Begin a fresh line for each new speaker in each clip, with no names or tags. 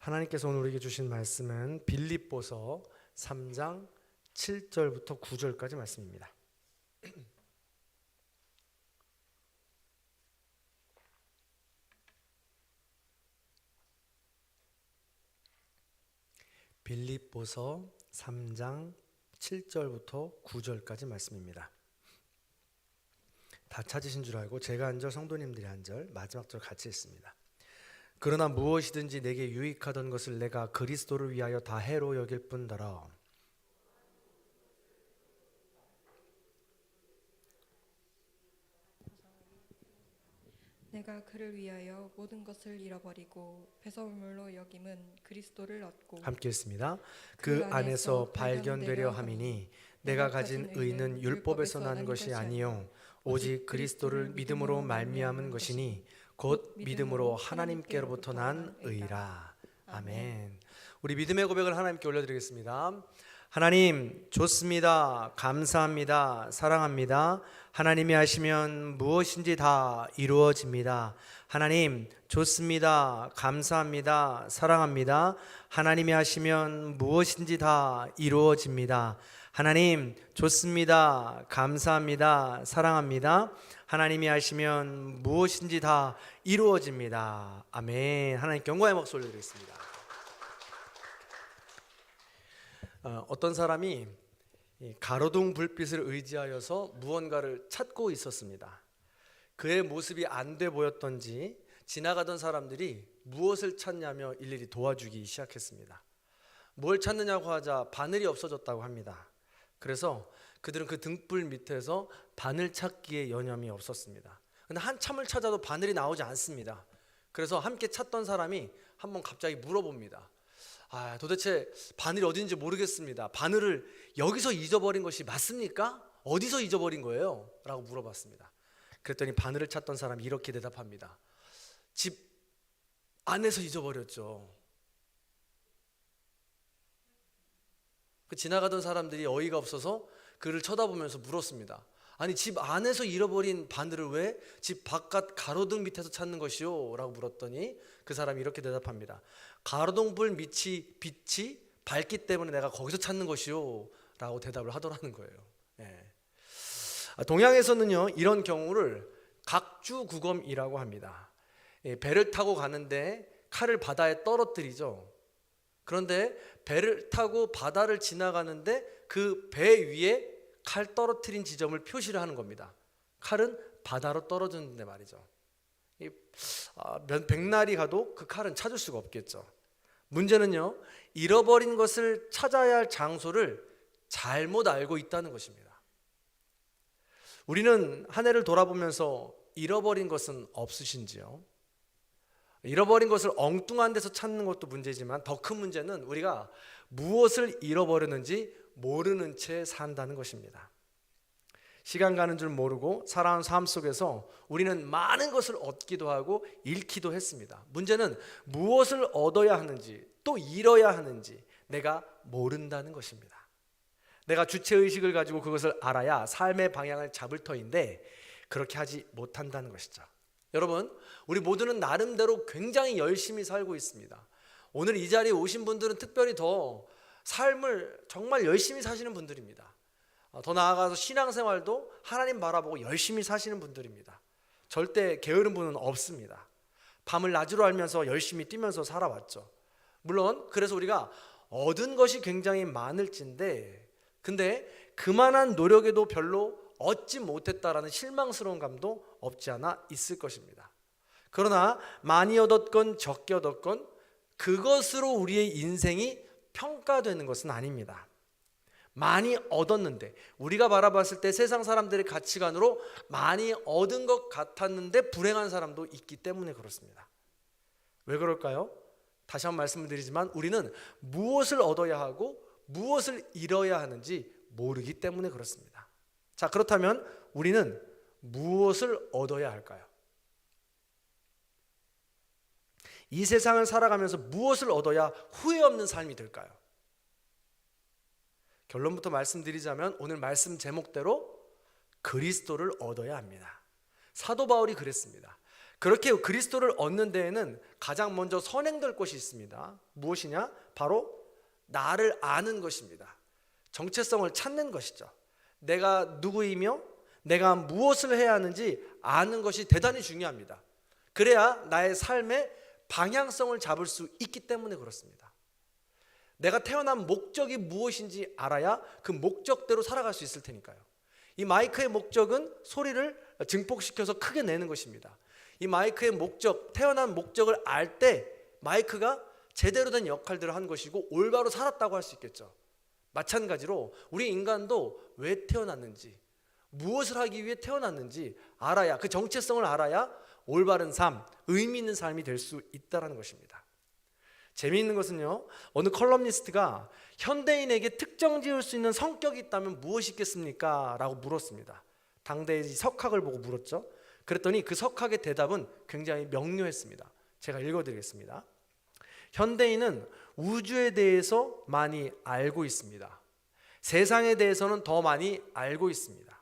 하나님께서 오늘 우리에게 주신 말씀은 빌립보서 3장 7절부터 9절까지 말씀입니다. 빌립보서 3장 7절부터 9절까지 말씀입니다. 다 찾으신 줄 알고 제가 한 절, 성도님들이 한 절, 마지막 절 같이 읽습니다. 그러나 무엇이든지 내게 유익하던 것을 내가 그리스도를 위하여 다 해로 여길 뿐더러
내가 그를 위하여 모든 것을 잃어버리고 배설물로 여김은 그리스도를 얻고
함께 읽습니다. 그 안에서 발견되려 함이니 내가 가진 의는 율법에서 난 것이 아니요 오직 그리스도를 믿음으로 말미암은 것이니 곧 믿음으로 하나님께로부터 난 의라. 아멘. 우리 믿음의 고백을 하나님께 올려드리겠습니다. 하나님 좋습니다. 감사합니다. 사랑합니다. 하나님이 하시면 무엇인지 다 이루어집니다. 하나님 좋습니다. 감사합니다. 사랑합니다. 하나님이 하시면 무엇인지 다 이루어집니다. 하나님 좋습니다. 감사합니다. 사랑합니다. 하나님이 하시면 무엇인지 다 이루어집니다. 아멘. 하나님 경고의 목소리 올려드리겠습니다. 어떤 사람이 가로등 불빛을 의지하여서 무언가를 찾고 있었습니다. 그의 모습이 안 돼 보였던지 지나가던 사람들이 무엇을 찾냐며 일일이 도와주기 시작했습니다. 뭘 찾느냐고 하자 바늘이 없어졌다고 합니다. 그래서 그들은 그 등불 밑에서 바늘 찾기에 여념이 없었습니다. 근데 한참을 찾아도 바늘이 나오지 않습니다. 그래서 함께 찾던 사람이 한번 갑자기 물어봅니다. 도대체 바늘이 어딘지 모르겠습니다. 바늘을 여기서 잊어버린 것이 맞습니까? 어디서 잊어버린 거예요? 라고 물어봤습니다. 그랬더니 바늘을 찾던 사람이 이렇게 대답합니다. 집 안에서 잊어버렸죠. 지나가던 사람들이 어이가 없어서 그를 쳐다보면서 물었습니다. 아니 집 안에서 잃어버린 바늘을 왜 집 바깥 가로등 밑에서 찾는 것이요? 라고 물었더니 그 사람이 이렇게 대답합니다. 가로등불 빛이 밝기 때문에 내가 거기서 찾는 것이요? 라고 대답을 하더라는 거예요. 동양에서는요 이런 경우를 각주구검이라고 합니다. 배를 타고 가는데 칼을 바다에 떨어뜨리죠. 그런데 배를 타고 바다를 지나가는데 그 배 위에 칼 떨어뜨린 지점을 표시를 하는 겁니다. 칼은 바다로 떨어졌는데 말이죠. 백날이 가도 그 칼은 찾을 수가 없겠죠. 문제는요 잃어버린 것을 찾아야 할 장소를 잘못 알고 있다는 것입니다. 우리는 한 해를 돌아보면서 잃어버린 것은 없으신지요? 잃어버린 것을 엉뚱한 데서 찾는 것도 문제지만 더 큰 문제는 우리가 무엇을 잃어버렸는지 모르는 채 산다는 것입니다. 시간 가는 줄 모르고 살아온 삶 속에서 우리는 많은 것을 얻기도 하고 잃기도 했습니다. 문제는 무엇을 얻어야 하는지 또 잃어야 하는지 내가 모른다는 것입니다. 내가 주체의식을 가지고 그것을 알아야 삶의 방향을 잡을 터인데 그렇게 하지 못한다는 것이죠. 여러분, 우리 모두는 나름대로 굉장히 열심히 살고 있습니다. 오늘 이 자리에 오신 분들은 특별히 더 삶을 정말 열심히 사시는 분들입니다. 더 나아가서 신앙생활도 하나님 바라보고 열심히 사시는 분들입니다. 절대 게으른 분은 없습니다. 밤을 낮으로 알면서 열심히 뛰면서 살아왔죠. 물론 그래서 우리가 얻은 것이 굉장히 많을진데 근데 그만한 노력에도 별로 얻지 못했다라는 실망스러운 감도 없지 않아 있을 것입니다. 그러나 많이 얻었건 적게 얻었건 그것으로 우리의 인생이 평가되는 것은 아닙니다. 많이 얻었는데 우리가 바라봤을 때 세상 사람들의 가치관으로 많이 얻은 것 같았는데 불행한 사람도 있기 때문에 그렇습니다. 왜 그럴까요? 다시 한번 말씀을 드리지만 우리는 무엇을 얻어야 하고 무엇을 잃어야 하는지 모르기 때문에 그렇습니다. 자, 그렇다면 우리는 무엇을 얻어야 할까요? 이 세상을 살아가면서 무엇을 얻어야 후회 없는 삶이 될까요? 결론부터 말씀드리자면 오늘 말씀 제목대로 그리스도를 얻어야 합니다. 사도 바울이 그랬습니다. 그렇게 그리스도를 얻는 데에는 가장 먼저 선행될 것이 있습니다. 무엇이냐? 바로 나를 아는 것입니다. 정체성을 찾는 것이죠. 내가 누구이며 내가 무엇을 해야 하는지 아는 것이 대단히 중요합니다. 그래야 나의 삶의 방향성을 잡을 수 있기 때문에 그렇습니다. 내가 태어난 목적이 무엇인지 알아야 그 목적대로 살아갈 수 있을 테니까요. 이 마이크의 목적은 소리를 증폭시켜서 크게 내는 것입니다. 이 마이크의 목적, 태어난 목적을 알 때 마이크가 제대로 된 역할들을 한 것이고 올바로 살았다고 할 수 있겠죠. 마찬가지로 우리 인간도 왜 태어났는지, 무엇을 하기 위해 태어났는지 알아야, 그 정체성을 알아야 올바른 삶, 의미 있는 삶이 될 수 있다는 것입니다. 재미있는 것은요, 어느 컬럼니스트가 현대인에게 특정 지을 수 있는 성격이 있다면 무엇이 있겠습니까? 라고 물었습니다. 당대의 석학을 보고 물었죠. 그랬더니 그 석학의 대답은 굉장히 명료했습니다. 제가 읽어드리겠습니다. 현대인은 우주에 대해서 많이 알고 있습니다. 세상에 대해서는 더 많이 알고 있습니다.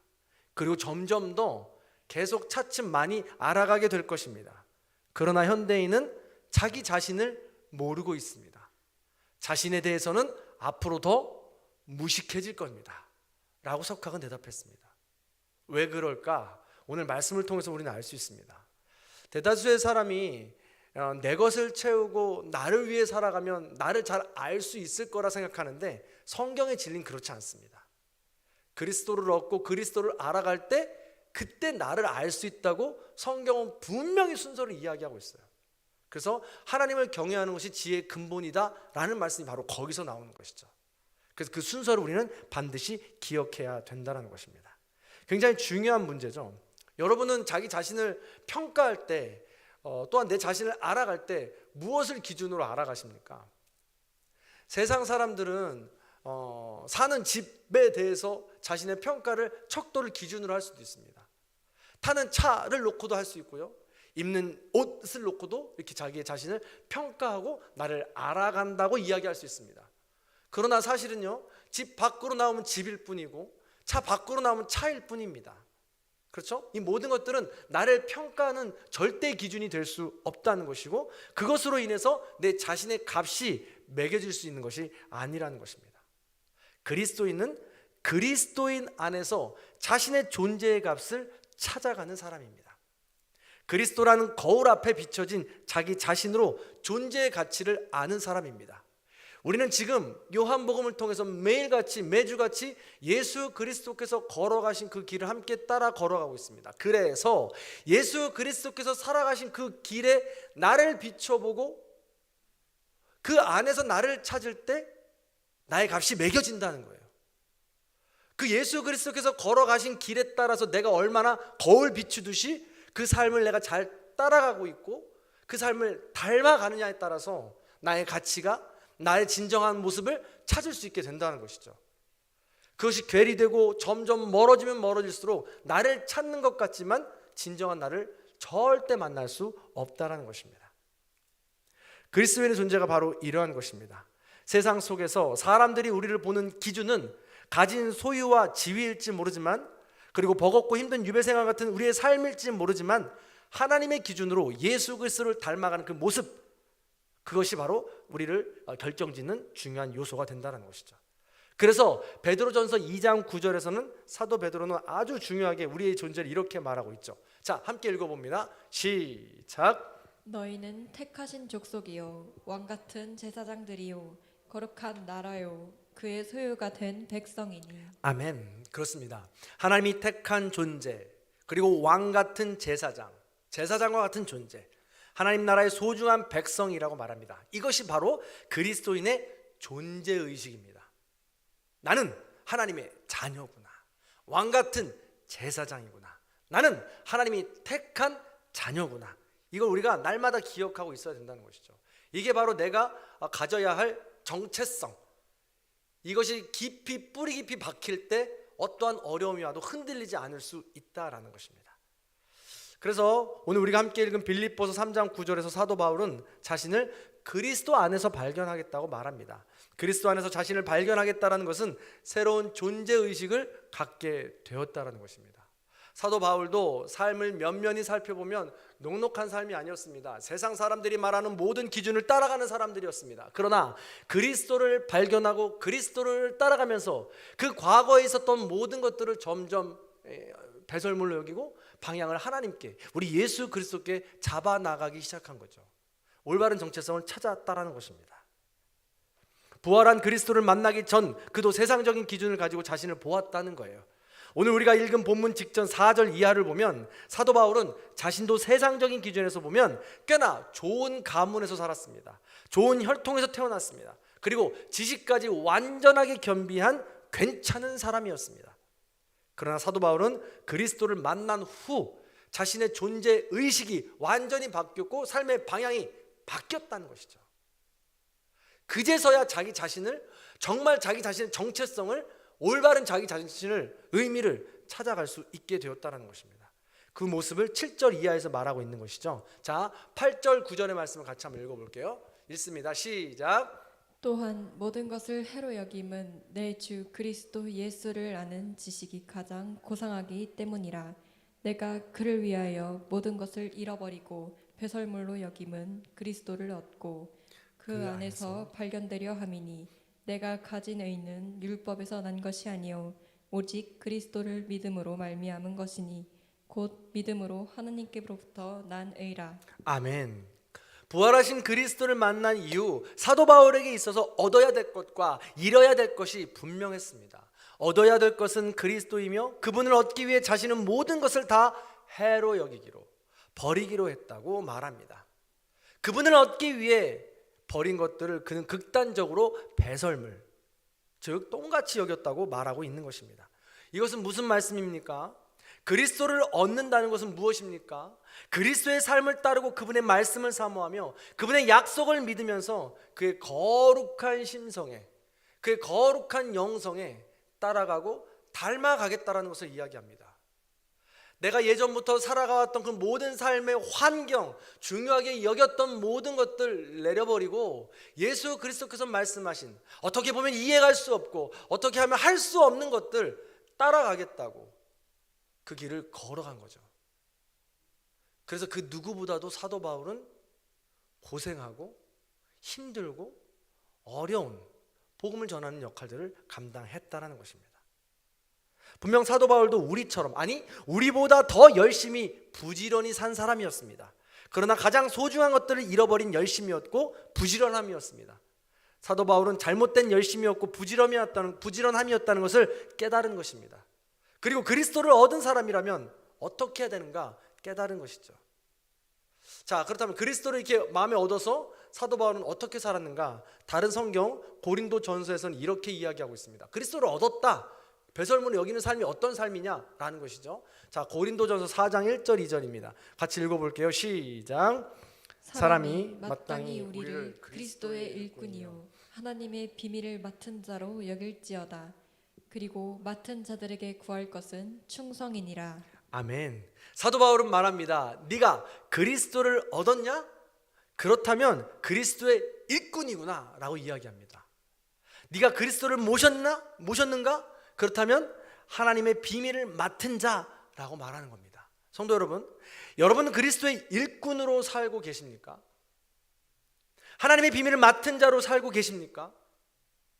그리고 점점 더 계속 차츰 많이 알아가게 될 것입니다. 그러나 현대인은 자기 자신을 모르고 있습니다. 자신에 대해서는 앞으로 더 무식해질 겁니다. 라고 석학은 대답했습니다. 왜 그럴까? 오늘 말씀을 통해서 우리는 알 수 있습니다. 대다수의 사람이 내 것을 채우고 나를 위해 살아가면 나를 잘 알 수 있을 거라 생각하는데 성경의 진리는 그렇지 않습니다. 그리스도를 얻고 그리스도를 알아갈 때 그때 나를 알 수 있다고 성경은 분명히 순서를 이야기하고 있어요. 그래서 하나님을 경외하는 것이 지혜의 근본이다 라는 말씀이 바로 거기서 나오는 것이죠. 그래서 그 순서를 우리는 반드시 기억해야 된다는 것입니다. 굉장히 중요한 문제죠. 여러분은 자기 자신을 평가할 때 또한 내 자신을 알아갈 때 무엇을 기준으로 알아가십니까? 세상 사람들은 사는 집에 대해서 자신의 평가를 척도를 기준으로 할 수도 있습니다. 타는 차를 놓고도 할 수 있고요. 입는 옷을 놓고도 이렇게 자기의 자신을 평가하고 나를 알아간다고 이야기할 수 있습니다. 그러나 사실은요, 집 밖으로 나오면 집일 뿐이고 차 밖으로 나오면 차일 뿐입니다. 그렇죠? 이 모든 것들은 나를 평가하는 절대 기준이 될 수 없다는 것이고 그것으로 인해서 내 자신의 값이 매겨질 수 있는 것이 아니라는 것입니다. 그리스도인은 그리스도인 안에서 자신의 존재의 값을 찾아가는 사람입니다. 그리스도라는 거울 앞에 비춰진 자기 자신으로 존재의 가치를 아는 사람입니다. 우리는 지금 요한복음을 통해서 매일같이 매주같이 예수 그리스도께서 걸어가신 그 길을 함께 따라 걸어가고 있습니다. 그래서 예수 그리스도께서 살아가신 그 길에 나를 비춰보고 그 안에서 나를 찾을 때 나의 값이 매겨진다는 거예요. 그 예수 그리스도께서 걸어가신 길에 따라서 내가 얼마나 거울 비추듯이 그 삶을 내가 잘 따라가고 있고 그 삶을 닮아가느냐에 따라서 나의 가치가 나의 진정한 모습을 찾을 수 있게 된다는 것이죠. 그것이 괴리되고 점점 멀어지면 멀어질수록 나를 찾는 것 같지만 진정한 나를 절대 만날 수 없다는 것입니다. 그리스도인의 존재가 바로 이러한 것입니다. 세상 속에서 사람들이 우리를 보는 기준은 가진 소유와 지위일지 모르지만 그리고 버겁고 힘든 유배생활 같은 우리의 삶일지 모르지만 하나님의 기준으로 예수 그리스도를 닮아가는 그 모습, 그것이 바로 우리를 결정짓는 중요한 요소가 된다는 것이죠. 그래서 베드로전서 2장 9절에서는 사도 베드로는 아주 중요하게 우리의 존재를 이렇게 말하고 있죠. 자, 함께 읽어봅니다. 시작.
너희는 택하신 족속이요 왕같은 제사장들이요 거룩한 나라요 그의 소유가 된 백성이니.
아멘. 그렇습니다. 하나님이 택한 존재, 그리고 왕같은 제사장과 같은 존재, 하나님 나라의 소중한 백성이라고 말합니다. 이것이 바로 그리스도인의 존재의식입니다. 나는 하나님의 자녀구나. 왕같은 제사장이구나. 나는 하나님이 택한 자녀구나. 이걸 우리가 날마다 기억하고 있어야 된다는 것이죠. 이게 바로 내가 가져야 할 정체성, 이것이 깊이 뿌리 깊이 박힐 때 어떠한 어려움이 와도 흔들리지 않을 수 있다라는 것입니다. 그래서 오늘 우리가 함께 읽은 빌립보서 3장 9절에서 사도 바울은 자신을 그리스도 안에서 발견하겠다고 말합니다. 그리스도 안에서 자신을 발견하겠다는 것은 새로운 존재의식을 갖게 되었다는 것입니다. 사도 바울도 삶을 면면히 살펴보면 녹록한 삶이 아니었습니다. 세상 사람들이 말하는 모든 기준을 따라가는 사람들이었습니다. 그러나 그리스도를 발견하고 그리스도를 따라가면서 그 과거에 있었던 모든 것들을 점점 배설물로 여기고 방향을 하나님께, 우리 예수 그리스도께 잡아 나가기 시작한 거죠. 올바른 정체성을 찾았다라는 것입니다. 부활한 그리스도를 만나기 전 그도 세상적인 기준을 가지고 자신을 보았다는 거예요. 오늘 우리가 읽은 본문 직전 4절 이하를 보면 사도 바울은 자신도 세상적인 기준에서 보면 꽤나 좋은 가문에서 살았습니다. 좋은 혈통에서 태어났습니다. 그리고 지식까지 완전하게 겸비한 괜찮은 사람이었습니다. 그러나 사도 바울은 그리스도를 만난 후 자신의 존재 의식이 완전히 바뀌었고 삶의 방향이 바뀌었다는 것이죠. 그제서야 자기 자신을, 정말 자기 자신의 정체성을, 올바른 자기 자신을, 의미를 찾아갈 수 있게 되었다는 것입니다. 그 모습을 7절 이하에서 말하고 있는 것이죠. 자, 8절 9절의 말씀을 같이 한번 읽어볼게요. 읽습니다. 시작.
또한 모든 것을 해로 여김은 내 주 그리스도 예수를 아는 지식이 가장 고상하기 때문이라. 내가 그를 위하여 모든 것을 잃어버리고 배설물로 여김은 그리스도를 얻고 그 안에서 발견되려 함이니 내가 가진 의는 율법에서 난 것이 아니요 오직 그리스도를 믿음으로 말미암은 것이니 곧 믿음으로 하나님께로부터 난 의라.
아멘. 부활하신 그리스도를 만난 이후 사도 바울에게 있어서 얻어야 될 것과 잃어야 될 것이 분명했습니다. 얻어야 될 것은 그리스도이며 그분을 얻기 위해 자신은 모든 것을 다 해로 여기기로, 버리기로 했다고 말합니다. 그분을 얻기 위해 버린 것들을 그는 극단적으로 배설물, 즉 똥같이 여겼다고 말하고 있는 것입니다. 이것은 무슨 말씀입니까? 그리스도를 얻는다는 것은 무엇입니까? 그리스도의 삶을 따르고 그분의 말씀을 사모하며 그분의 약속을 믿으면서 그의 거룩한 심성에, 그의 거룩한 영성에 따라가고 닮아가겠다라는 것을 이야기합니다. 내가 예전부터 살아가왔던 그 모든 삶의 환경, 중요하게 여겼던 모든 것들 내려버리고 예수 그리스도께서 말씀하신, 어떻게 보면 이해할 수 없고 어떻게 하면 할 수 없는 것들 따라가겠다고 그 길을 걸어간 거죠. 그래서 그 누구보다도 사도 바울은 고생하고 힘들고 어려운 복음을 전하는 역할들을 감당했다라는 것입니다. 분명 사도 바울도 우리처럼, 아니 우리보다 더 열심히 부지런히 산 사람이었습니다. 그러나 가장 소중한 것들을 잃어버린 열심이었고 부지런함이었습니다. 사도 바울은 잘못된 열심이었고 부지런함이었다는 것을 깨달은 것입니다. 그리고 그리스도를 얻은 사람이라면 어떻게 해야 되는가 깨달은 것이죠. 자, 그렇다면 그리스도를 이렇게 마음에 얻어서 사도 바울은 어떻게 살았는가? 다른 성경 고린도전서에서는 이렇게 이야기하고 있습니다. 그리스도를 얻었다, 배설물을 여기는 삶이 어떤 삶이냐라는 것이죠. 자, 고린도전서 4장 1절 2절입니다. 같이 읽어볼게요. 시작.
사람이 마땅히 우리를 그리스도의 일꾼이요 하나님의 비밀을 맡은 자로 여길지어다. 그리고 맡은 자들에게 구할 것은 충성이니라.
아멘. 사도 바울은 말합니다. 네가 그리스도를 얻었냐? 그렇다면 그리스도의 일꾼이구나 라고 이야기합니다. 네가 그리스도를 모셨는가? 그렇다면 하나님의 비밀을 맡은 자라고 말하는 겁니다. 성도 여러분, 여러분은 그리스도의 일꾼으로 살고 계십니까? 하나님의 비밀을 맡은 자로 살고 계십니까?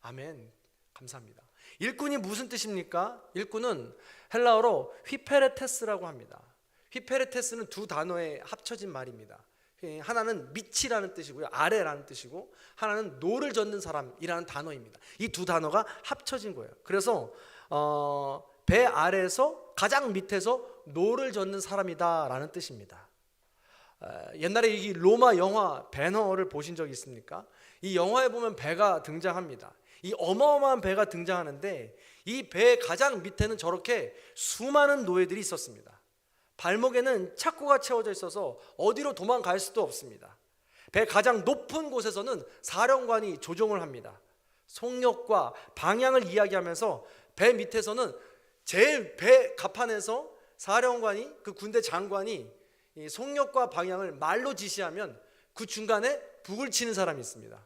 아멘. 감사합니다. 일꾼이 무슨 뜻입니까? 일꾼은 헬라어로 휘페레테스라고 합니다. 휘페레테스는 두 단어에 합쳐진 말입니다. 하나는 밑이라는 뜻이고요, 아래라는 뜻이고, 하나는 노를 젓는 사람이라는 단어입니다. 이 두 단어가 합쳐진 거예요. 그래서 배 아래에서 가장 밑에서 노를 젓는 사람이다라는 뜻입니다. 옛날에 이 로마 영화 배너를 보신 적 있습니까? 이 영화에 보면 배가 등장합니다. 이 어마어마한 배가 등장하는데 이 배의 가장 밑에는 저렇게 수많은 노예들이 있었습니다. 발목에는 착고가 채워져 있어서 어디로 도망갈 수도 없습니다. 배 가장 높은 곳에서는 사령관이 조종을 합니다. 속력과 방향을 이야기하면서 배 밑에서는 제일 배 갑판에서 사령관이, 그 군대 장관이 이 속력과 방향을 말로 지시하면 그 중간에 북을 치는 사람이 있습니다.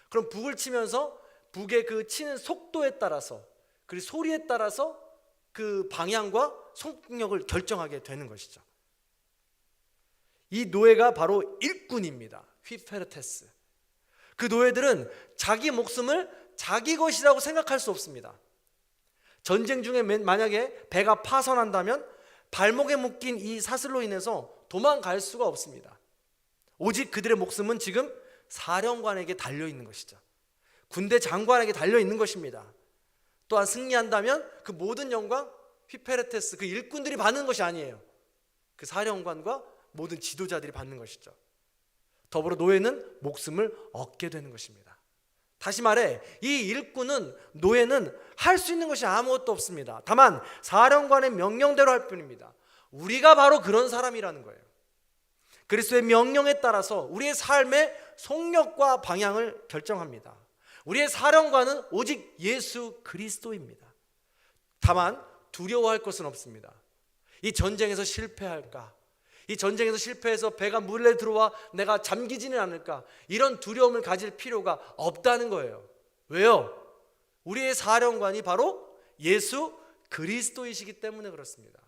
그럼 북을 치면서 북의 그 치는 속도에 따라서, 그리고 소리에 따라서 그 방향과 속력을 결정하게 되는 것이죠. 이 노예가 바로 일꾼입니다. 휘페르테스. 그 노예들은 자기 목숨을 자기 것이라고 생각할 수 없습니다. 전쟁 중에 만약에 배가 파손한다면 발목에 묶인 이 사슬로 인해서 도망갈 수가 없습니다. 오직 그들의 목숨은 지금 사령관에게 달려있는 것이죠. 군대 장관에게 달려있는 것입니다. 또한 승리한다면 그 모든 영광 휘페르테스 그 일꾼들이 받는 것이 아니에요. 그 사령관과 모든 지도자들이 받는 것이죠. 더불어 노예는 목숨을 얻게 되는 것입니다. 다시 말해 이 일꾼은 노예는 할 수 있는 것이 아무것도 없습니다. 다만 사령관의 명령대로 할 뿐입니다. 우리가 바로 그런 사람이라는 거예요. 그리스도의 명령에 따라서 우리의 삶의 속력과 방향을 결정합니다. 우리의 사령관은 오직 예수 그리스도입니다. 다만 두려워할 것은 없습니다. 이 전쟁에서 실패할까? 이 전쟁에서 실패해서 배가 물에 들어와 내가 잠기지는 않을까? 이런 두려움을 가질 필요가 없다는 거예요. 왜요? 우리의 사령관이 바로 예수 그리스도이시기 때문에 그렇습니다.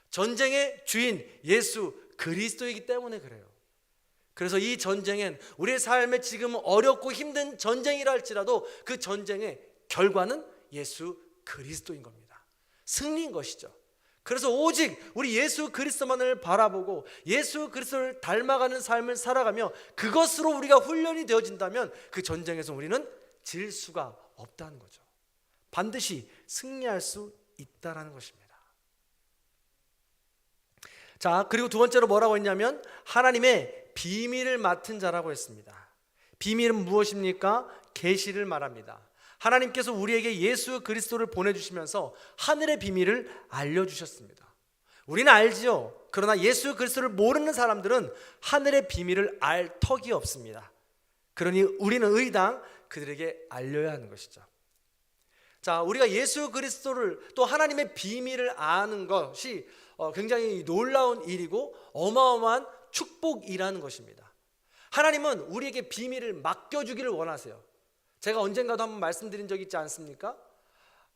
전쟁의 주인 예수 그리스도이기 때문에 그래요. 그래서 이 전쟁엔 우리의 삶에 지금 어렵고 힘든 전쟁이라 할지라도 그 전쟁의 결과는 예수 그리스도인 겁니다. 승리인 것이죠. 그래서 오직 우리 예수 그리스도만을 바라보고 예수 그리스도를 닮아가는 삶을 살아가며 그것으로 우리가 훈련이 되어진다면 그 전쟁에서 우리는 질 수가 없다는 거죠. 반드시 승리할 수 있다는 것입니다. 자, 그리고 두 번째로 뭐라고 했냐면 하나님의 비밀을 맡은 자라고 했습니다. 비밀은 무엇입니까? 계시를 말합니다. 하나님께서 우리에게 예수 그리스도를 보내주시면서 하늘의 비밀을 알려주셨습니다. 우리는 알지요. 그러나 예수 그리스도를 모르는 사람들은 하늘의 비밀을 알 턱이 없습니다. 그러니 우리는 의당 그들에게 알려야 하는 것이죠. 자, 우리가 예수 그리스도를 또 하나님의 비밀을 아는 것이 굉장히 놀라운 일이고 어마어마한 축복이라는 것입니다. 하나님은 우리에게 비밀을 맡겨주기를 원하세요. 제가 언젠가도 한번 말씀드린 적이 있지 않습니까?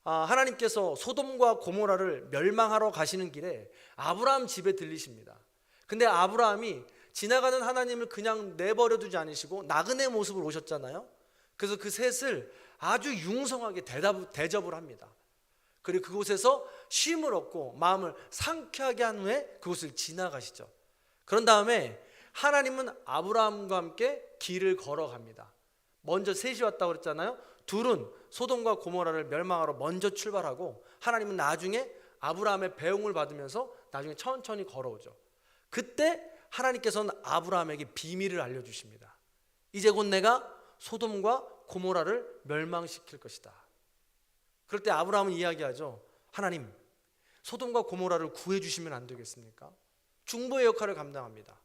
하나님께서 소돔과 고모라를 멸망하러 가시는 길에 아브라함 집에 들리십니다. 근데 아브라함이 지나가는 하나님을 그냥 내버려 두지 않으시고 나그네 모습으로 오셨잖아요. 그래서 그 셋을 아주 융성하게 대접을 합니다. 그리고 그곳에서 쉼을 얻고 마음을 상쾌하게 한 후에 그곳을 지나가시죠. 그런 다음에 하나님은 아브라함과 함께 길을 걸어갑니다. 먼저 셋이 왔다고 그랬잖아요. 둘은 소돔과 고모라를 멸망하러 먼저 출발하고 하나님은 나중에 아브라함의 배웅을 받으면서 나중에 천천히 걸어오죠. 그때 하나님께서는 아브라함에게 비밀을 알려주십니다. 이제 곧 내가 소돔과 고모라를 멸망시킬 것이다. 그럴 때 아브라함은 이야기하죠. 하나님, 소돔과 고모라를 구해주시면 안 되겠습니까? 중보의 역할을 감당합니다.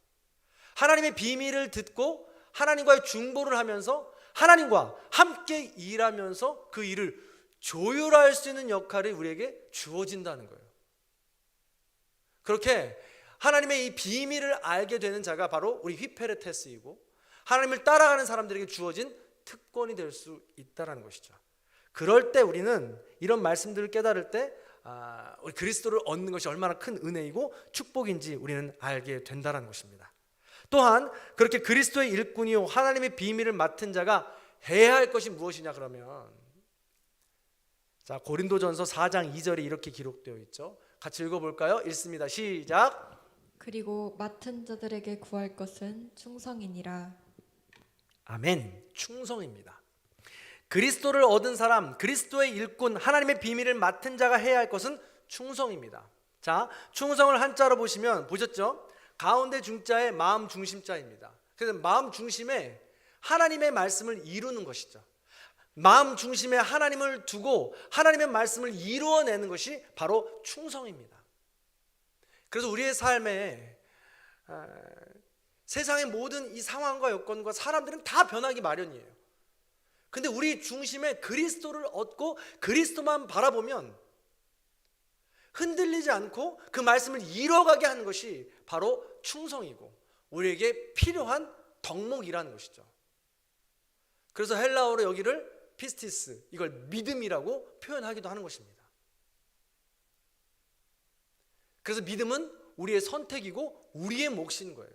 하나님의 비밀을 듣고 하나님과의 중보를 하면서 하나님과 함께 일하면서 그 일을 조율할 수 있는 역할이 우리에게 주어진다는 거예요. 그렇게 하나님의 이 비밀을 알게 되는 자가 바로 우리 휘페르테스이고 하나님을 따라가는 사람들에게 주어진 특권이 될 수 있다는 것이죠. 그럴 때 우리는 이런 말씀들을 깨달을 때 우리 그리스도를 얻는 것이 얼마나 큰 은혜이고 축복인지 우리는 알게 된다는 것입니다. 또한 그렇게 그리스도의 일꾼이요 하나님의 비밀을 맡은 자가 해야 할 것이 무엇이냐 그러면 자 고린도전서 4장 2절에 이렇게 기록되어 있죠. 같이 읽어볼까요? 읽습니다. 시작.
그리고 맡은 자들에게 구할 것은 충성이니라.
아멘. 충성입니다. 그리스도를 얻은 사람, 그리스도의 일꾼, 하나님의 비밀을 맡은 자가 해야 할 것은 충성입니다. 자, 충성을 한자로 보시면 보셨죠? 가운데 중자에 마음 중심자입니다. 그래서 마음 중심에 하나님의 말씀을 이루는 것이죠. 마음 중심에 하나님을 두고 하나님의 말씀을 이루어내는 것이 바로 충성입니다. 그래서 우리의 삶에 세상의 모든 이 상황과 여건과 사람들은 다 변하기 마련이에요. 근데 우리 중심에 그리스도를 얻고 그리스도만 바라보면 흔들리지 않고 그 말씀을 이뤄가게 하는 것이 바로 충성이고 우리에게 필요한 덕목이라는 것이죠. 그래서 헬라어로 여기를 피스티스, 이걸 믿음이라고 표현하기도 하는 것입니다. 그래서 믿음은 우리의 선택이고 우리의 몫인 거예요.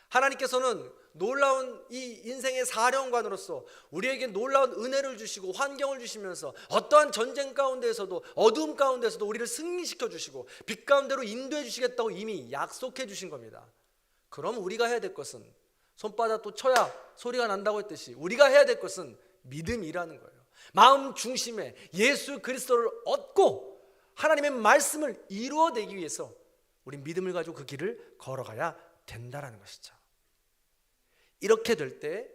하나님께서는 놀라운 이 인생의 사령관으로서 우리에게 놀라운 은혜를 주시고 환경을 주시면서 어떠한 전쟁 가운데에서도 어두움 가운데서도 우리를 승리시켜 주시고 빛 가운데로 인도해 주시겠다고 이미 약속해 주신 겁니다. 그럼 우리가 해야 될 것은, 손바닥 또 쳐야 소리가 난다고 했듯이 우리가 해야 될 것은 믿음이라는 거예요. 마음 중심에 예수 그리스도를 얻고 하나님의 말씀을 이루어내기 위해서 우린 믿음을 가지고 그 길을 걸어가야 된다라는 것이죠. 이렇게 될 때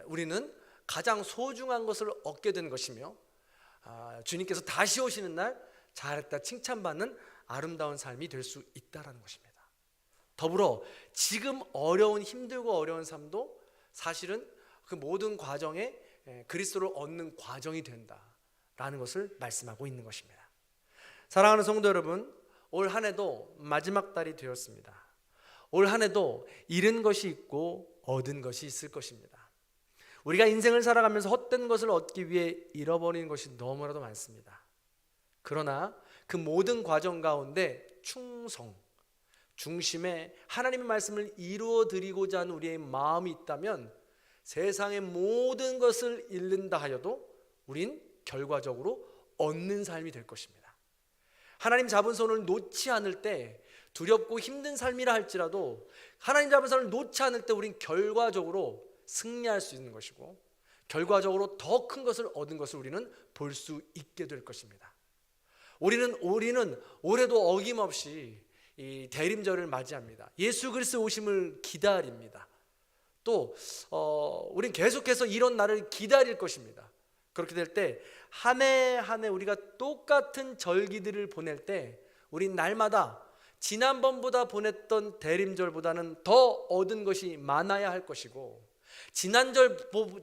우리는 가장 소중한 것을 얻게 되는 것이며, 주님께서 다시 오시는 날 잘했다 칭찬받는 아름다운 삶이 될 수 있다라는 것입니다. 더불어 지금 어려운, 힘들고 어려운 삶도 사실은 그 모든 과정에 그리스도를 얻는 과정이 된다라는 것을 말씀하고 있는 것입니다. 사랑하는 성도 여러분, 올 한 해도 마지막 달이 되었습니다. 올 한 해도 잃은 것이 있고 얻은 것이 있을 것입니다. 우리가 인생을 살아가면서 헛된 것을 얻기 위해 잃어버리는 것이 너무나도 많습니다. 그러나 그 모든 과정 가운데 충성, 중심에 하나님의 말씀을 이루어 드리고자 하는 우리의 마음이 있다면 세상의 모든 것을 잃는다 하여도 우린 결과적으로 얻는 삶이 될 것입니다. 하나님 잡은 손을 놓지 않을 때, 두렵고 힘든 삶이라 할지라도 하나님 잡은 손을 놓지 않을 때 우린 결과적으로 승리할 수 있는 것이고, 결과적으로 더 큰 것을 얻은 것을 우리는 볼 수 있게 될 것입니다. 우리는 올해도 어김없이 이 대림절을 맞이합니다. 예수 그리스도 오심을 기다립니다. 또 우린 계속해서 이런 날을 기다릴 것입니다. 그렇게 될 때 한 해 한 해 우리가 똑같은 절기들을 보낼 때 우린 날마다 지난번보다 보냈던 대림절보다는 더 얻은 것이 많아야 할 것이고,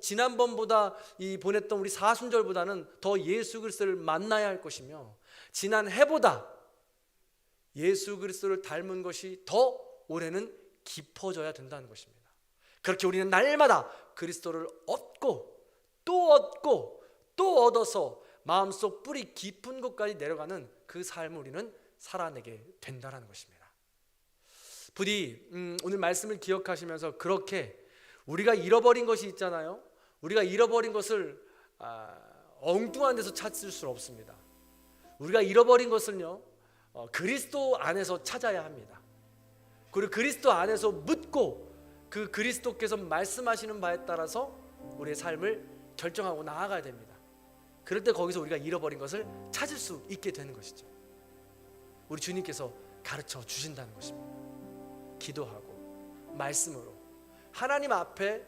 지난번보다 보냈던 우리 사순절보다는 더 예수 그리스도를 만나야 할 것이며, 지난 해보다 예수 그리스도를 닮은 것이 더 올해는 깊어져야 된다는 것입니다. 그렇게 우리는 날마다 그리스도를 얻고 또 얻고 또 얻어서 마음속 뿌리 깊은 곳까지 내려가는 그 삶을 우리는 살아내게 된다는 것입니다. 부디 오늘 말씀을 기억하시면서 그렇게 우리가 잃어버린 것이 있잖아요. 우리가 잃어버린 것을 엉뚱한 데서 찾을 수 없습니다. 우리가 잃어버린 것은요, 그리스도 안에서 찾아야 합니다. 그리고 그리스도 안에서 묻고 그 그리스도께서 말씀하시는 바에 따라서 우리의 삶을 결정하고 나아가야 됩니다. 그럴 때 거기서 우리가 잃어버린 것을 찾을 수 있게 되는 것이죠. 우리 주님께서 가르쳐 주신다는 것입니다. 기도하고 말씀으로 하나님 앞에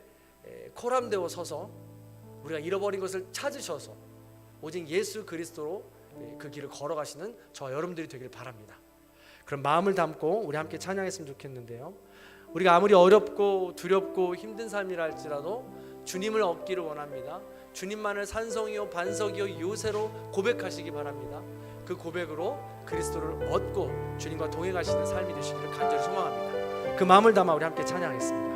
코람되어 서서 우리가 잃어버린 것을 찾으셔서 오직 예수 그리스도로 그 길을 걸어가시는 저와 여러분들이 되길 바랍니다. 그럼 마음을 담고 우리 함께 찬양했으면 좋겠는데요, 우리가 아무리 어렵고 두렵고 힘든 삶이라 할지라도 주님을 얻기를 원합니다. 주님만을 산성이요 반석이요 요새로 고백하시기 바랍니다. 그 고백으로 그리스도를 얻고 주님과 동행하시는 삶이 되시기를 간절히 소망합니다. 그 마음을 담아 우리 함께 찬양하겠습니다.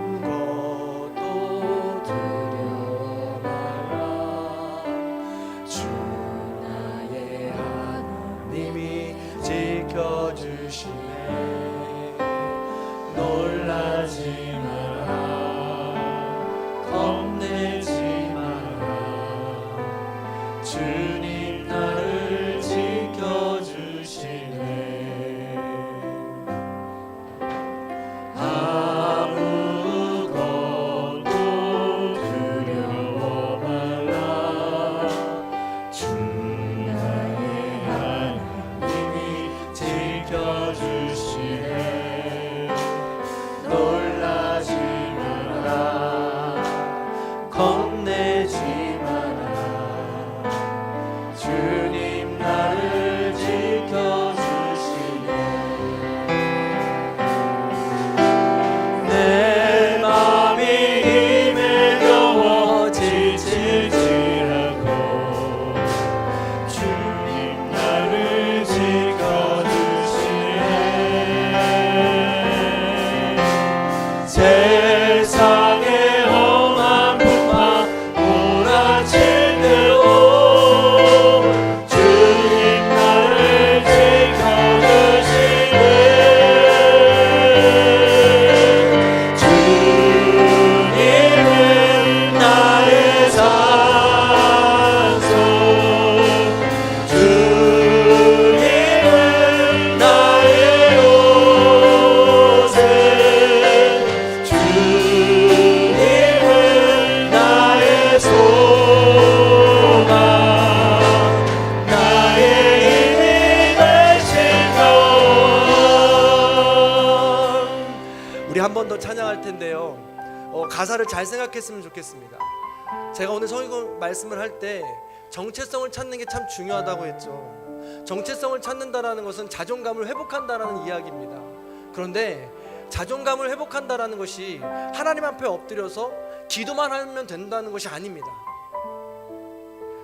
아무것도 두려워 말라. 주 나의 하나님이 지켜주시네. 놀라지 마라, 겁내지 마라. 주님 나를 지켜주시네. 아무것도 두려워 말라. 주 나의 하나님이 지켜주시네. 놀라지 마라, 겁내지 마라. 주님 나를 지켜주시네. 내 맘이 힘에 겨워 지칠지라도 주님 나를 지켜주시네. 세상의 험한 풍파 몰아칠 때도 주님 나를 지켜주시네. 찬양할 텐데요. 가사를 잘 생각했으면 좋겠습니다. 제가 오늘 성경 말씀을 할 때 정체성을 찾는 게 참 중요하다고 했죠. 정체성을 찾는다라는 것은 자존감을 회복한다라는 이야기입니다. 그런데 자존감을 회복한다라는 것이 하나님 앞에 엎드려서 기도만 하면 된다는 것이 아닙니다.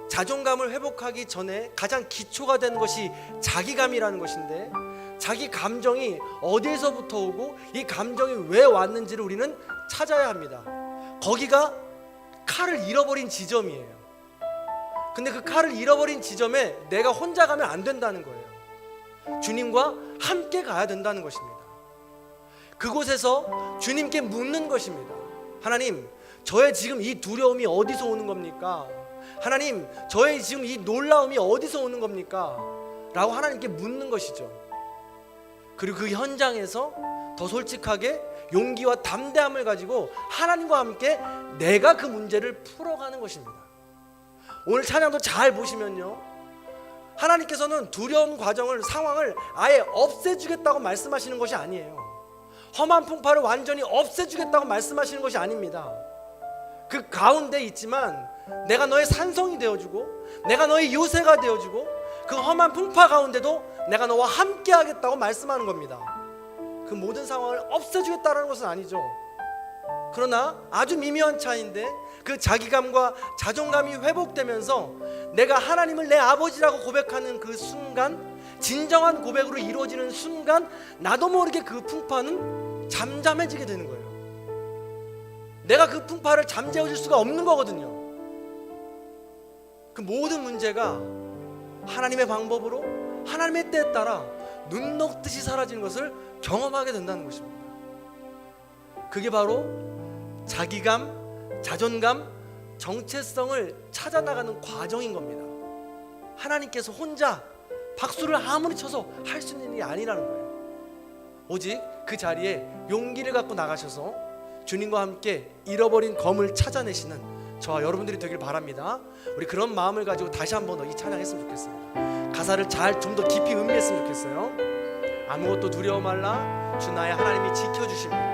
자존감을 회복하기 전에 가장 기초가 되는 것이 자기감이라는 것인데, 자기 감정이 어디에서부터 오고 이 감정이 왜 왔는지를 우리는 찾아야 합니다. 거기가 칼을 잃어버린 지점이에요. 근데 그 칼을 잃어버린 지점에 내가 혼자 가면 안 된다는 거예요. 주님과 함께 가야 된다는 것입니다. 그곳에서 주님께 묻는 것입니다. 하나님, 저의 지금 이 두려움이 어디서 오는 겁니까? 하나님, 저의 지금 이 놀라움이 어디서 오는 겁니까? 라고 하나님께 묻는 것이죠. 그리고 그 현장에서 더 솔직하게 용기와 담대함을 가지고 하나님과 함께 내가 그 문제를 풀어가는 것입니다. 오늘 찬양도 잘 보시면요, 하나님께서는 두려운 과정을, 상황을 아예 없애주겠다고 말씀하시는 것이 아니에요. 험한 풍파를 완전히 없애주겠다고 말씀하시는 것이 아닙니다. 그 가운데 있지만 내가 너의 산성이 되어주고 내가 너의 요새가 되어주고 그 험한 풍파 가운데도 내가 너와 함께 하겠다고 말씀하는 겁니다. 그 모든 상황을 없애주겠다는 것은 아니죠. 그러나 아주 미묘한 차이인데, 그 자기감과 자존감이 회복되면서 내가 하나님을 내 아버지라고 고백하는 그 순간, 진정한 고백으로 이루어지는 순간, 나도 모르게 그 풍파는 잠잠해지게 되는 거예요. 내가 그 풍파를 잠재워줄 수가 없는 거거든요. 그 모든 문제가 하나님의 방법으로 하나님의 때에 따라 눈 녹듯이 사라지는 것을 경험하게 된다는 것입니다. 그게 바로 자기감, 자존감, 정체성을 찾아나가는 과정인 겁니다. 하나님께서 혼자 박수를 아무리 쳐서 할 수 있는 일이 아니라는 거예요. 오직 그 자리에 용기를 갖고 나가셔서 주님과 함께 잃어버린 검을 찾아내시는 저와 여러분들이 되길 바랍니다. 우리 그런 마음을 가지고 다시 한번 더 이 찬양했으면 좋겠습니다. 가사를 잘 좀 더 깊이 음미했으면 좋겠어요. 아무것도 두려워 말라, 주 나의 하나님이 지켜주십니다.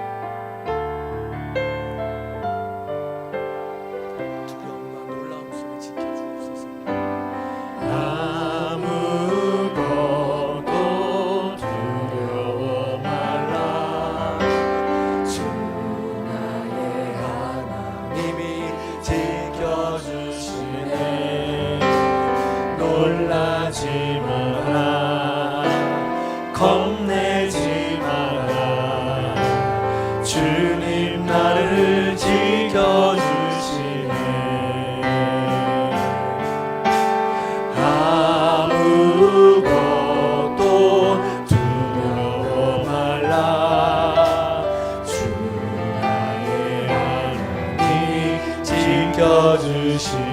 두려움과 놀라움 속에 지켜주옵소서.
아무것도 두려워 말라, 주 나의 하나님이 지켜주시네. 놀라지 마라, 겁내지 마라, 주님 나를 지켜주시네. 아무것도 두려워 말라, 주 나의 하나님 지켜주시네.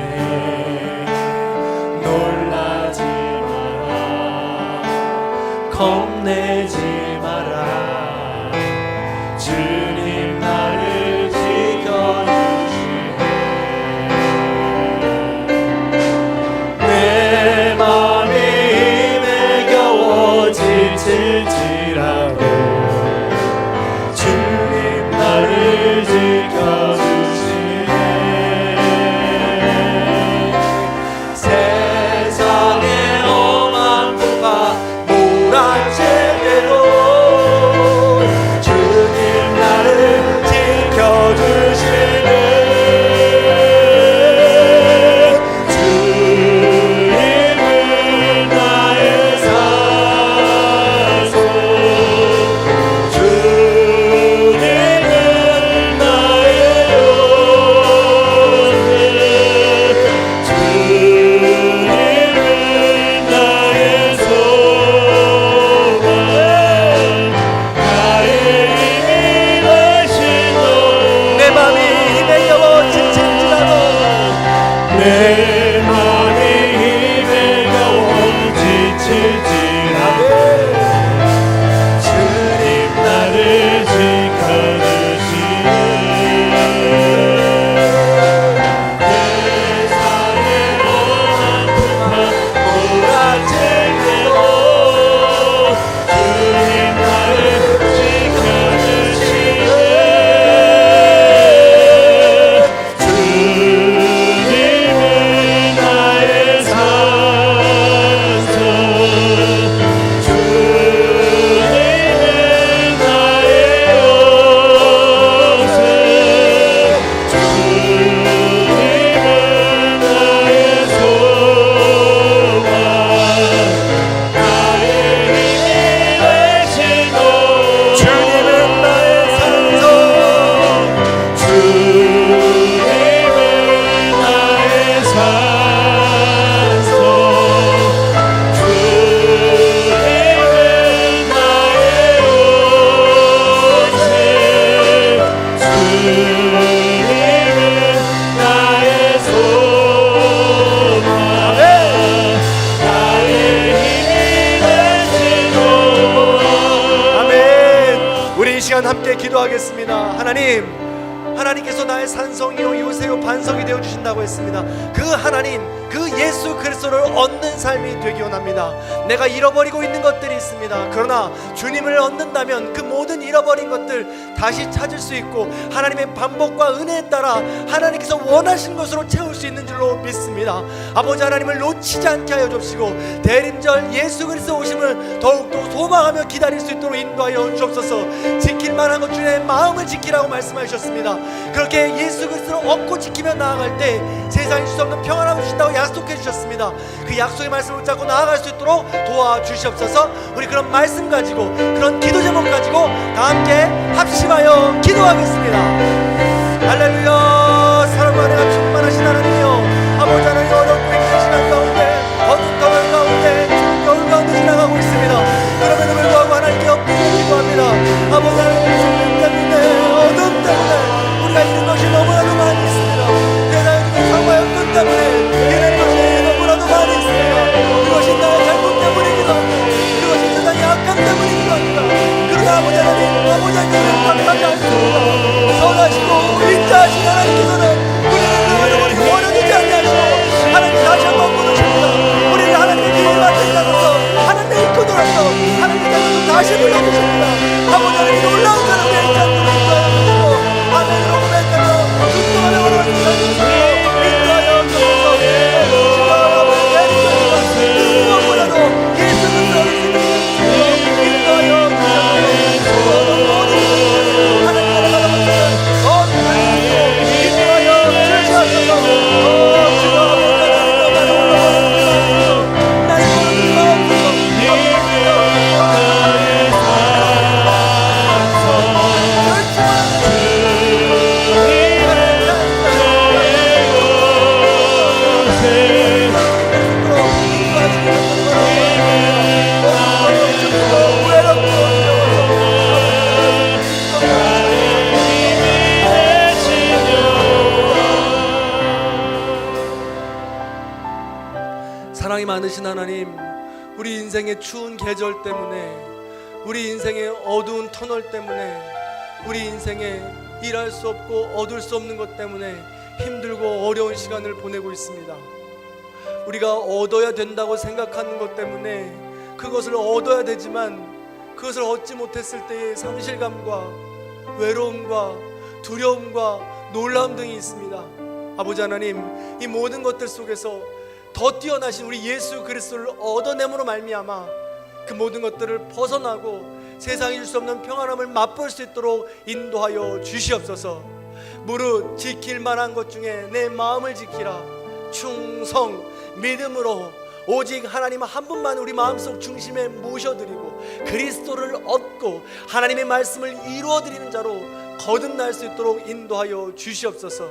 놀라지 마라, 겁내지 마라, 주님 나를 지켜주시네. 내 맘이 힘에 겨워 지칠지라도 주님 나를 지켜주시네. 세상의 험한 풍파 몰아치게도 주님 나를 지켜주시네. 주님은 나의 사소, 주님은 나의 요새, 주님은 나의 소망, 나의 힘이 되신 너.
내 맘이 힘에 겨워 지칠지라도
내 맘이 힘에 겨워 지칠지라도 주님 나를 지켜주시네. 세상의 험한 풍파 몰아치게도 주님 나를 지켜주시네.
함께 기도하겠습니다. 하나님께서 나의 산성이요 요새요 반석이 되어 주신다고 했습니다. 그 하나님, 그 예수 그리스도를 얻는 삶이 되기 원합니다. 내가 잃어버리고 있는 것들이 있습니다. 그러나 주님을 얻는다면 그 모든 잃어버린 것들 다시 찾을 수 있고 하나님의 반복과 은혜에 따라 하나님께서 원하시는 것으로 채울 수 있는 줄로 믿습니다. 아버지 하나님을 놓치지 않게 하여 주옵시고 대림절 예수 그리스도 오심을 더욱더 소망하며 기다릴 수 있도록 인도하여 주옵소서. 지킬 만한 것 중에 마음을 지키라고 말씀하셨습니다. 그렇게 예수 그리스도를 얻고 지키며 나아갈 때 세상이 줄 수 없는 평안함을 주신다고 약속해 주셨습니다. 그 약속의 말씀을 붙잡고 나아갈 수 있도록 도와주시옵소서. 우리 그런 말씀 가지고 그런 기도 제목 가지고 다 함께 합심하여 기도하겠습니다. 할렐루야. 사랑과 은혜가 충만하신 하나님이여, 아버지 하나님 어렵고 힘든 시간 가운데 어두운 터널 가운데 추운 겨울 가운데 지나가고 있습니다. 그럼에도 불구하고 하나님께 엎드려 기도합니다. 아버지 하나님 죽음 때문에 어둠 때문에 우리가 잃은 것이 너무나도 많이 있습니다. 세상에 주는 상과 형편 때문에 잃은 것이 너무나도 많이 있습니다. 그것이 나의 잘못 때문이기도 합니다. 그것이 세상의 악함 때문이기도 합니다. 그러나 아버지 하나님께서 감당하지 않습니다. 선하시고 인자하신 하나님께서는 우리를 그러므로 버려두지 아니하시고 하나님 다시 한번 부르십니다. 우리를 하나님의 비밀 받은 자로서 하나님의 이끌어서 하나님의 자녀로 다시 불러주십니다. 아버지 하나님 놀라운 사랑에 있지 않도록 인도하여 하늘으로 고백하며 순종하며 걸어가는 자들이시여 인도하여 주옵소서. 무엇보다도 예수 그리스도를 인도하여 주옵소서. 모든 것을 하나님 나라가 나가시는 거룩하시고 인도하여 주시옵소서. 주가 아버지 하나님과 나를 올라가시고 나의 모든 사랑이 많으신 하나님, 우리 인생의 추운 계절 때문에, 우리 인생의 어두운 터널 때문에, 우리 인생에 일할 수 없고 얻을 수 없는 것 때문에 힘들고 어려운 시간을 보내고 있습니다. 우리가 얻어야 된다고 생각하는 것 때문에 그것을 얻어야 되지만 그것을 얻지 못했을 때의 상실감과 외로움과 두려움과 놀라움 등이 있습니다. 아버지 하나님, 이 모든 것들 속에서 더 뛰어나신 우리 예수 그리스도를 얻어냄으로 말미암아 그 모든 것들을 벗어나고 세상이 줄 수 없는 평안함을 맛볼 수 있도록 인도하여 주시옵소서. 무릇 지킬 만한 것 중에 내 마음을 지키라. 충성 믿음으로 오직 하나님 한 분만 우리 마음속 중심에 모셔드리고 그리스도를 얻고 하나님의 말씀을 이루어드리는 자로 거듭날 수 있도록 인도하여 주시옵소서.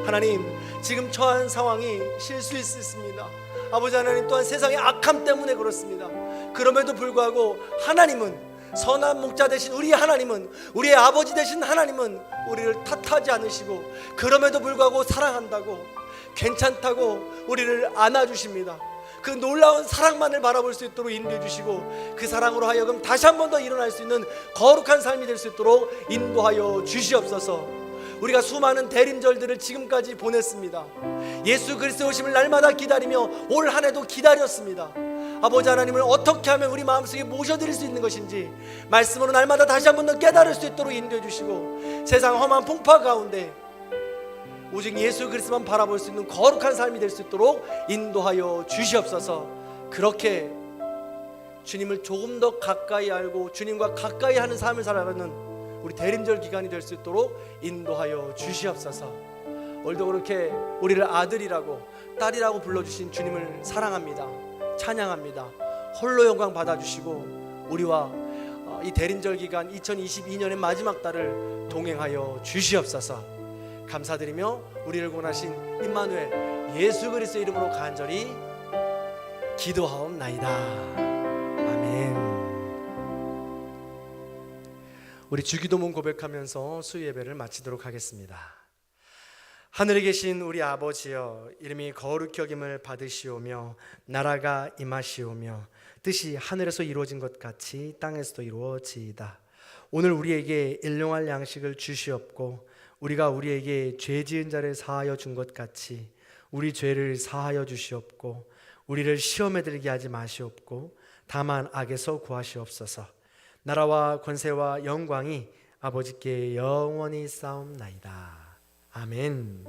하나님, 지금 처한 상황이 실수일 수 있습니다. 아버지 하나님 또한 세상의 악함 때문에 그렇습니다. 그럼에도 불구하고 하나님은, 선한 목자 되신 우리 하나님은, 우리의 아버지 되신 하나님은 우리를 탓하지 않으시고 그럼에도 불구하고 사랑한다고, 괜찮다고 우리를 안아주십니다. 그 놀라운 사랑만을 바라볼 수 있도록 인도해 주시고 그 사랑으로 하여금 다시 한 번 더 일어날 수 있는 거룩한 삶이 될 수 있도록 인도하여 주시옵소서. 우리가 수많은 대림절들을 지금까지 보냈습니다. 예수 그리스도 오심을 날마다 기다리며 올 한 해도 기다렸습니다. 아버지 하나님을 어떻게 하면 우리 마음속에 모셔드릴 수 있는 것인지 말씀으로 날마다 다시 한 번 더 깨달을 수 있도록 인도해 주시고 세상 험한 풍파 가운데 오직 예수 그리스도만 바라볼 수 있는 거룩한 삶이 될 수 있도록 인도하여 주시옵소서. 그렇게 주님을 조금 더 가까이 알고 주님과 가까이 하는 삶을 살아가는 우리 대림절 기간이 될 수 있도록 인도하여 주시옵소서. 오늘도 그렇게 우리를 아들이라고 딸이라고 불러주신 주님을 사랑합니다. 찬양합니다. 홀로 영광 받아주시고 우리와 이 대림절 기간 2022년의 마지막 달을 동행하여 주시옵소서. 감사드리며 우리를 구원하신 임마누엘 예수 그리스도의 이름으로 간절히 기도하옵나이다. 아멘. 우리 주기도문 고백하면서 수요 예배를 마치도록 하겠습니다. 하늘에 계신 우리 아버지여, 이름이 거룩히 여김을 받으시오며 나라가 임하시오며 뜻이 하늘에서 이루어진 것 같이 땅에서도 이루어지이다. 오늘 우리에게 일용할 양식을 주시옵고 우리가 우리에게 죄 지은 자를 사하여 준 것 같이 우리 죄를 사하여 주시옵고 우리를 시험에 들게 하지 마시옵고 다만 악에서 구하시옵소서. 나라와 권세와 영광이 아버지께 영원히 싸움나이다. 아멘.